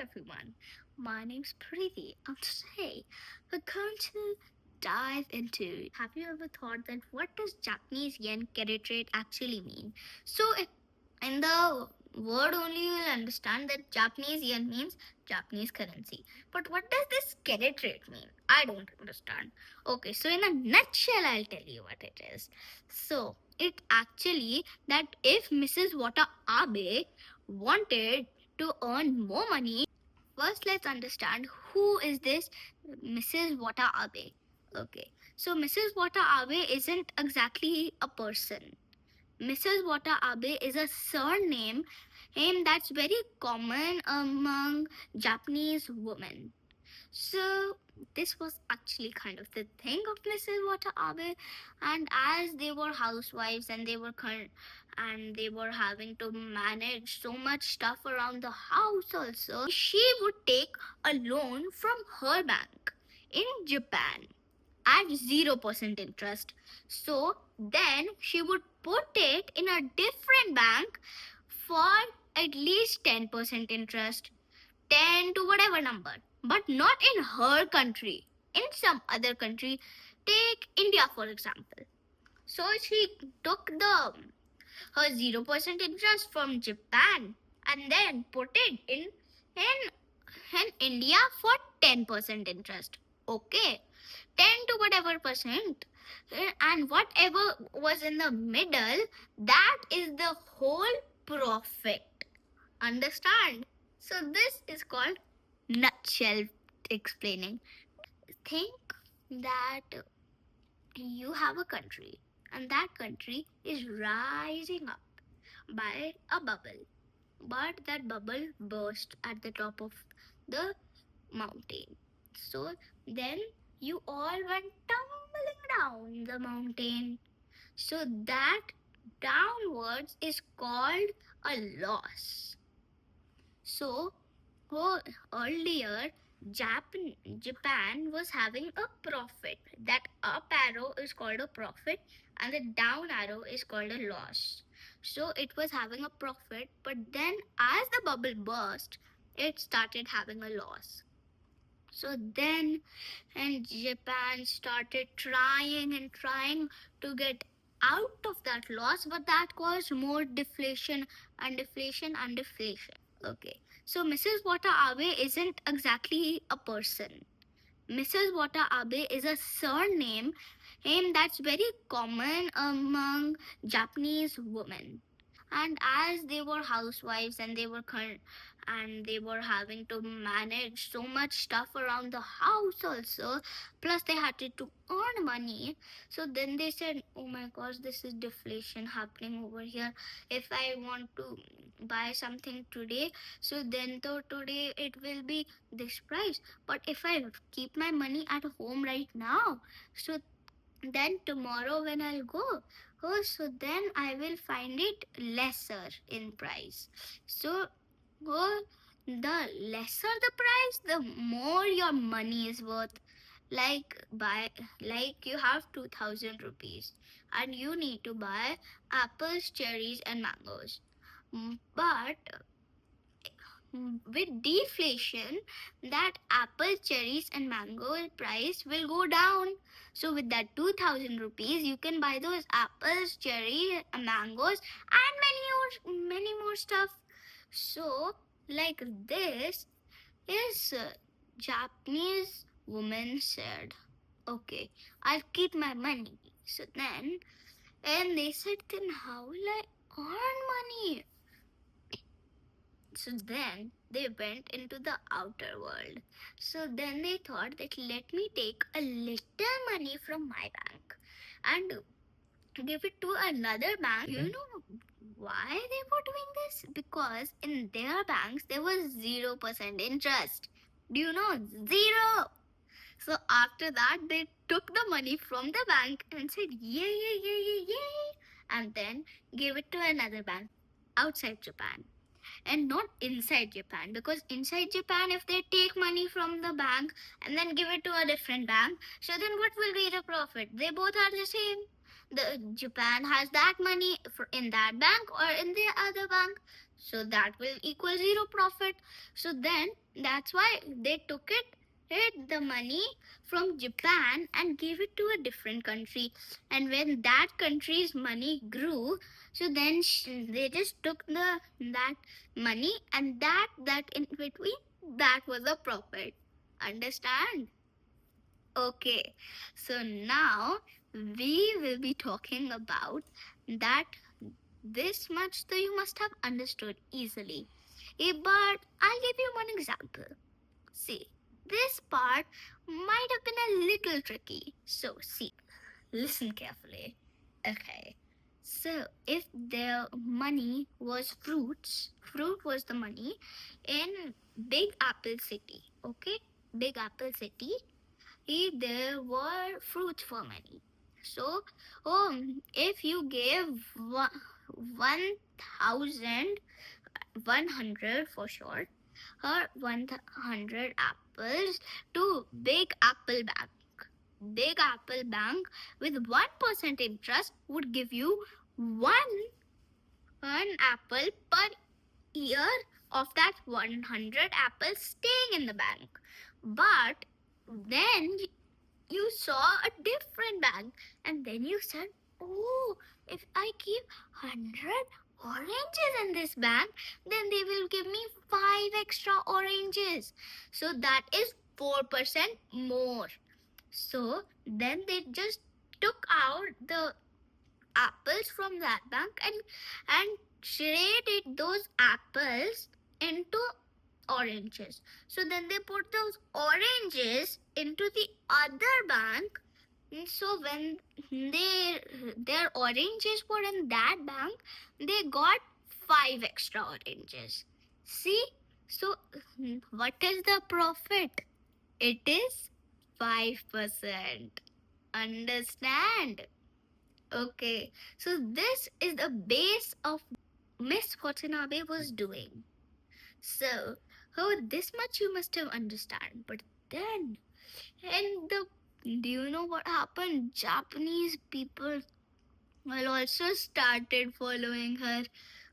everyone. My name's Paridhi, and today we're going to dive into. Have you ever thought that what does Japanese yen carry rate actually mean? In the word only, you will understand that Japanese yen means Japanese currency. But what does this carry rate mean? I don't understand. Okay, so in a nutshell, I'll tell you what it is. So it actually that if Mrs. Watanabe wanted to earn more money, first let's understand who is this Mrs. Watanabe. Okay, so Mrs. Watanabe isn't exactly a person. Mrs. Watanabe is a surname name that's very common among Japanese women. So this was actually kind of the thing of Mrs. Watanabe, and as they were housewives and they were having to manage so much stuff around the house also, she would take a loan from her bank in Japan at 0% interest. So then she would put it in a different bank for at least 10% interest, 10 to whatever number, but not in her country, in some other country. Take India for example. So she took the her 0% interest from Japan and then put it in India for 10% interest. Okay, 10 to whatever percent. And whatever was in the middle, that is the whole profit. Understand? So this is called nutshell explaining. Think that you have a country and that country is rising up by a bubble, but that bubble burst at the top of the mountain. So then you all went tumbling down the mountain. So that downwards is called a loss. So earlier Japan was having a profit. That up arrow is called a profit and the down arrow is called a loss. So it was having a profit, but then as the bubble burst, it started having a loss. So then, and Japan started trying and trying to get out of that loss, but that caused more deflation and deflation and deflation. Okay, so Mrs. Watanabe isn't exactly a person. Mrs. Watanabe is a surname name that's very common among Japanese women. And as they were housewives and they were having to manage so much stuff around the house also, plus they had to earn money. So then they said, oh my gosh, this is deflation happening over here. If I want to buy something today, so then today it will be this price, but if I keep my money at home right now, so then tomorrow when I'll go, so then I will find it lesser in price. So oh, the lesser the price, the more your money is worth. Like you have 2000 rupees and you need to buy apples, cherries and mangoes. But with deflation, that apple, cherries, and mango price will go down. So with that 2000 rupees, you can buy those apples, cherries, mangoes, and many more stuff. So like this is Japanese woman said, "Okay, I'll keep my money." So then, and they said, "Then how will I earn money?" So then they went into the outer world. So then they thought that let me take a little money from my bank and give it to another bank. You know why they were doing this? Because in their banks there was 0% interest. Do you know? Zero. So after that they took the money from the bank and said yay, yay, yay, yay, yay, and then gave it to another bank outside Japan and not inside Japan, because inside Japan if they take money from the bank and then give it to a different bank, so then what will be the profit? They both are the same. The Japan has that money in that bank or in the other bank, So that will equal zero profit. So then that's why they took the money from Japan and gave it to a different country. And when that country's money grew, so then they just took that money, and that in between, that was a profit. Understand? Okay, so now we will be talking about that. This much though you must have understood easily. But I'll give you one example. See, this part might have been a little tricky. So, see, listen carefully. Okay. So, if the money was fruits, fruit was the money in Big Apple City. Okay? Big Apple City, there were fruits for money. So, if you gave 1,100 for short, or 100 apples to Big Apple Bank. Big Apple Bank with 1% interest would give you one apple per year of that 100 apples staying in the bank. But then you saw a different bank, and then you said, oh, if I keep 100 oranges in this bank, then they will give me 5 extra oranges. So that is 4% more. So then they just took out the apples from that bank and traded those apples into oranges. So then they put those oranges into the other bank. So when their oranges were in that bank, they got 5 extra oranges. See? So what is the profit? It is 5%. Understand? Okay. So this is the base of Miss Watanabe was doing. So, this much you must have understand. But then, do you know what happened? Japanese people well also started following her.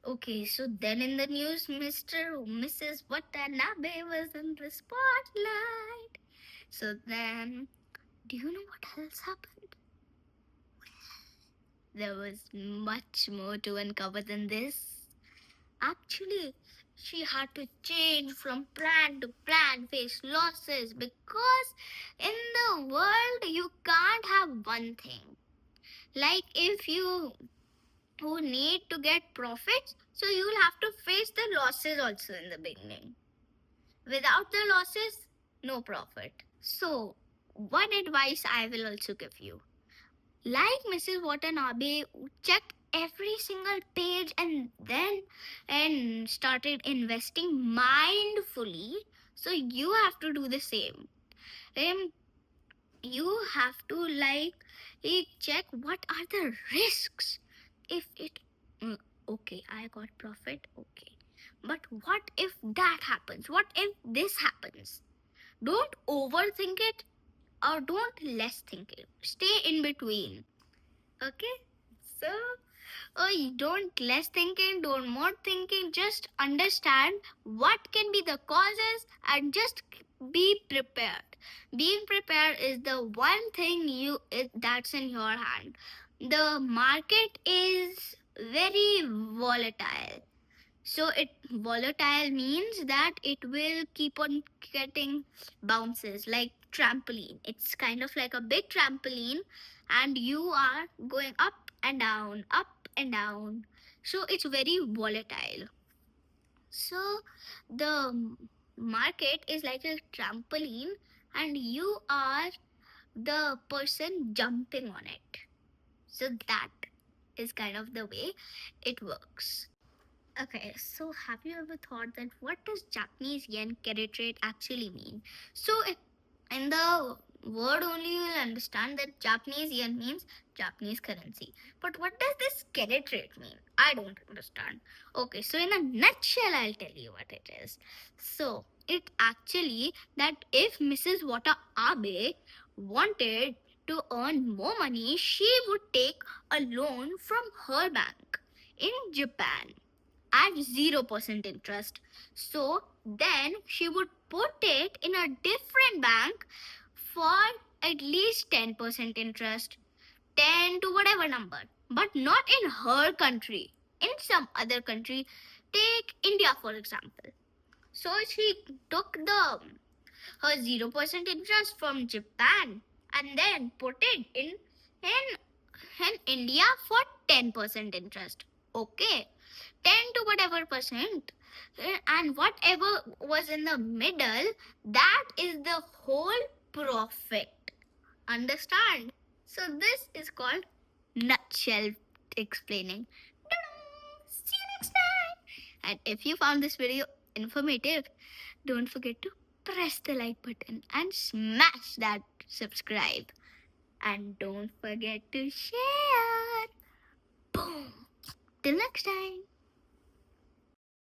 Okay, so then in the news, Mrs. Watanabe was in the spotlight. So then, do you know what else happened? There was much more to uncover than this. Actually, she had to change from plan to plan, face losses, because in the world you can't have one thing. Like if you who need to get profits, so you'll have to face the losses also in the beginning. Without the losses, no profit. So, one advice I will also give you. Like Mrs. Watanabe checked every single page and started investing mindfully. So you have to do the same. You have to check what are the risks. If it okay, I got profit, okay. But what if that happens? What if this happens? Don't overthink it or don't less think it. Stay in between. Okay? So, you don't less thinking, don't more thinking, just understand what can be the causes and just be prepared. Being prepared is the one thing that's in your hand. The market is very volatile. So it volatile means that it will keep on getting bounces like trampoline. It's kind of like a big trampoline and you are going up and down, up and down. So it's very volatile. So the market is like a trampoline and you are the person jumping on it. So that is kind of the way it works. Okay, so have you ever thought that what does Japanese yen carry rate actually mean? So in the word only you will understand that Japanese yen means Japanese currency. But what does this carry rate mean? I don't understand. Okay, so in a nutshell, I'll tell you what it is. So it actually that if Mrs. Watanabe wanted to earn more money, she would take a loan from her bank in Japan at 0% interest. So then she would put it in a different bank for at least 10% interest, 10 to whatever number, but not in her country, in some other country. Take India, for example. So she took the her 0% interest from Japan and then put it in India for 10% interest. Okay, 10 to whatever percent. And whatever was in the middle, that is the whole profit. Understand? So this is called nutshell explaining. See you next time. And if you found this video informative, don't forget to press the like button and smash that subscribe. And don't forget to share. Boom. Till next time.